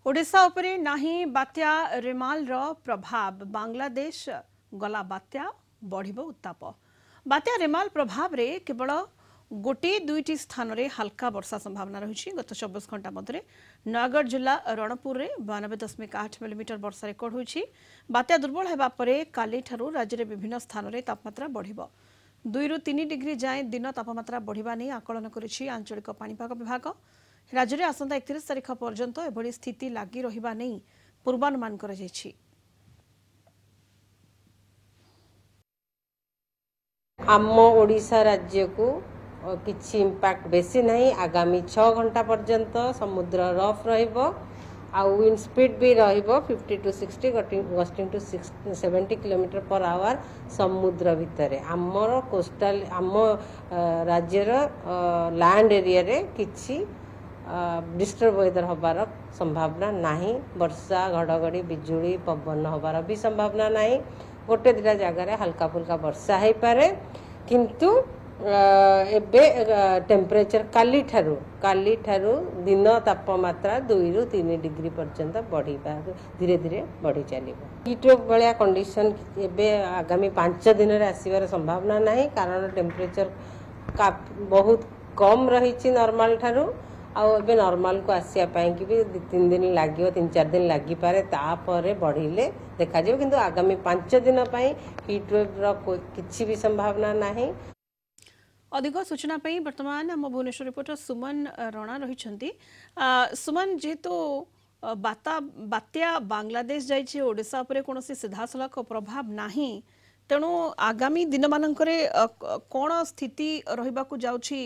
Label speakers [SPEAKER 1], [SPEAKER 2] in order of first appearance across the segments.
[SPEAKER 1] ओडिशा उपरे नाही बात्या रेमाल रो प्रभाव बांग्लादेश गला बात्या बढ़िबो उत्ताप। बात्या रेमाल प्रभाव रे केवल गोटे दुईटी स्थान रे हल्का वर्षा संभावना रही। गत 24 घंटा मध्य नयगढ़ जिला रणपुर रे 92.8 मिलीमीटर वर्षा रेकर्ड होईछि। बात्या दुर्बल हेबा परे काली ठारू राज्य रे विभिन्न स्थान रे तापमात्रा बढ़िबो। 2 ରୁ 3 डिग्री जाए दिन तापमात्रा बढ़िबा नै आकलन करिछि आंचलिक पाणीपाग विभाग। राज्य में आसंता 31 तारिख पर्यंत एभली स्थिति लगी रहिबा नै पूर्वानुमान करा जायछि।
[SPEAKER 2] आम ओडिशा राज्य को किछि इम्पैक्ट बेसी नहीं। आगामी 6 घंटा पर्यंत समुद्र रफ रहिबो आ विंड स्पीड भी रहिबो 50 to 60 gusting to 70 kilometre per hour समुद्र भितर। आमर कोस्टल आम राज्यर लैंड एरिया रे किछि डिस्टर्ब वेदर हबार संभावना नहीं। वर्षा घड़घड़ी बिजुली पवन हबार भी संभावना नहीं। गोटे दुटा जगह हल्का फुल्का वर्षा हो पारे किंतु एबे टेम्परेचर काली ठारू दिन तापमात्रा 2 ରୁ 3 डिग्री पर्यंत बढ़िबा धीरे धीरे बढ़ी चलिबो। हीटवेव भलिया कंडीशन एबे आगामी 5 दिन रे आसीबार संभावना नहीं कारण टेम्परेचर बहुत कम रही नॉर्मल ठारू आबे नॉर्मल को आसिया कि भी 3 दिन लगे 3-4 दिन लगी पारे तापर बढ़िले देखा जाए किंतु आगामी 5 दिन हीटवेव किसी भी संभावना नहीं।
[SPEAKER 1] अधिक सूचना वर्तमान आम भुवनेश्वर रिपोर्टर सुमन रणा रही। सुमन जेहेतु बात्या बांग्लादेश जाइए ओडिशा उपरे कौन सीधासलख प्रभाव नहीं तेणु आगामी दिन मानकरे कौन स्थिति रहिबाकु जाउछि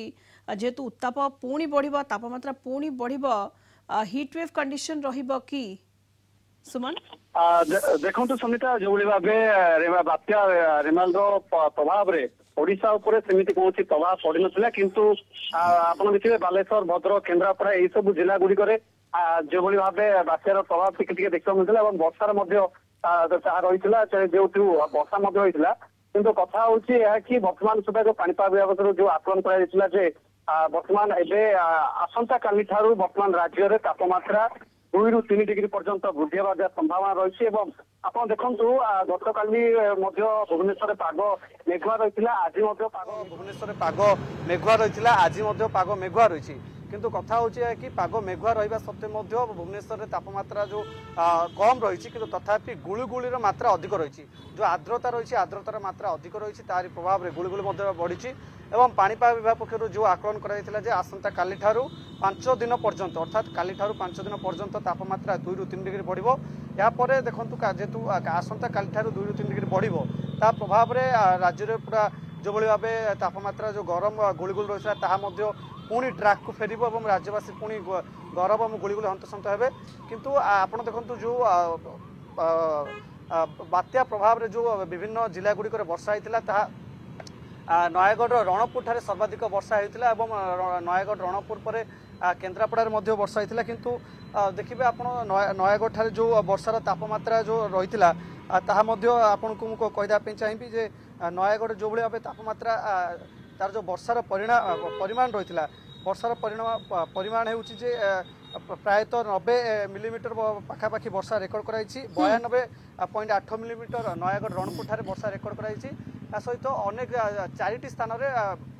[SPEAKER 1] जेहेतु उत्ताप पुणी बढ़िबो तापमात्रा पुणी बढ़िबो हीटवेव कंडीशन रहिबो कि सुमन?
[SPEAKER 3] देखो समिता जो भाव बात्या रेमाल प्रभाव रे ओडिशा उपरे सेमिति कोनोसी प्रभाव पड़ी नथिला किंतु आपण देखिबे बालेश्वर भद्रक केन्द्रापड़ा एई सब जिला गुडी करे जो भाव बात्यार प्रभाव टिके टिके देखा मिलता और वर्षार रही जो वर्षा होता किंतु कथा हूँ कि वर्तमान सुधा जो पाणीपाग विभाग जो आकलन कर वर्तमान एवं आसंता काली ठारू वर्तमान राज्य में तापमात्रा 2 ରୁ 3 डिग्री पर्यंत वृद्धि होगा संभावना रही। आप देखु गत काली भुवनेश्वर पाग मेघुआ रही आज पाग भुवनेश्वर पाग मेघुआ रही आज पाग मेघुआ रही किंतु कथा हूँ कि पाग मेघुआ रहा सत्वे भुवनेश्वर तापमात्रा जो कम रही कि तथापि गुळुगुळीर मात्रा अधिक रही जो आर्द्रता रही आर्द्रतार मात्रा अधिक रही तारी प्रभाव में गुळुगुळी बढ़ी एवं पाणीपाग विभाग पक्षर जो आकलन कर आसंता काली ठारू 5 दिन पर्यंत अर्थात काली ठारू 5 दिन पर्यंत तापमात्रा 2 ରୁ 3 डिग्री बढ़िबो। यापर देखु जेहेतु आसंता काली ठारू 2 ରୁ 3 डिग्री बढ़िबो ता प्रभाव में राज्य में पूरा जो भाव तापमात्रा जो गरम गुळुगुळी रही है पुणी ट्रैक को फेर और राज्यवासी पुणी गरम और गुळुगुळी हंतसंत हे किंतु आपण देखु जो बात्या प्रभाव में जो विभिन्न जिला गुड़िक वर्षा होता नयगढ़ रणपुर ठारे सर्वाधिक वर्षा होता और नयगढ़ रणपुर पर केन्द्रापड़ा वर्षा होता किंतु देखिए आप नयगढ़ ठारे जो वर्षार तापमात्रा जो रही आपन को कहीदेप चाहिए जे नयगढ़ जो भाव तापमात्रा तार जो वर्षार परिमाण रही वर्षार परिमाण हो प्रायतः 90 मिलीमीटर पाखापाखि वर्षा रेकर्ड कराई 92.8 मिलीमीटर नयगढ़ रणपुर ठारे वर्षा रेकर्ड कराई सहित अनेक 4टी स्थान में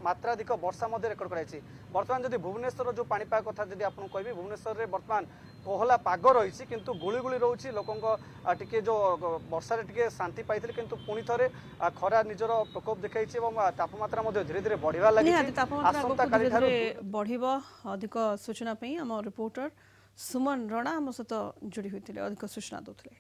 [SPEAKER 3] मात्राधिक वर्षा रेकर्ड कराई। बर्तमान जदि भुवनेश्वर जो पाणीपाग कथा जब आपको कहबी भुवनेश्वर में बर्तमान कोहला पाग रही किंतु गुळुगुळी रोचे लोकों टिके जो वर्षा टिके शांति पाई किंतु पुणी थे खरा निजर प्रकोप देखा तापमात्रा धीरे धीरे बढ़िया लगी
[SPEAKER 1] बढ़। अधिक सूचना आम रिपोर्टर सुमन रणा आम सहित जोड़ी होते अधिक सूचना दूसरे।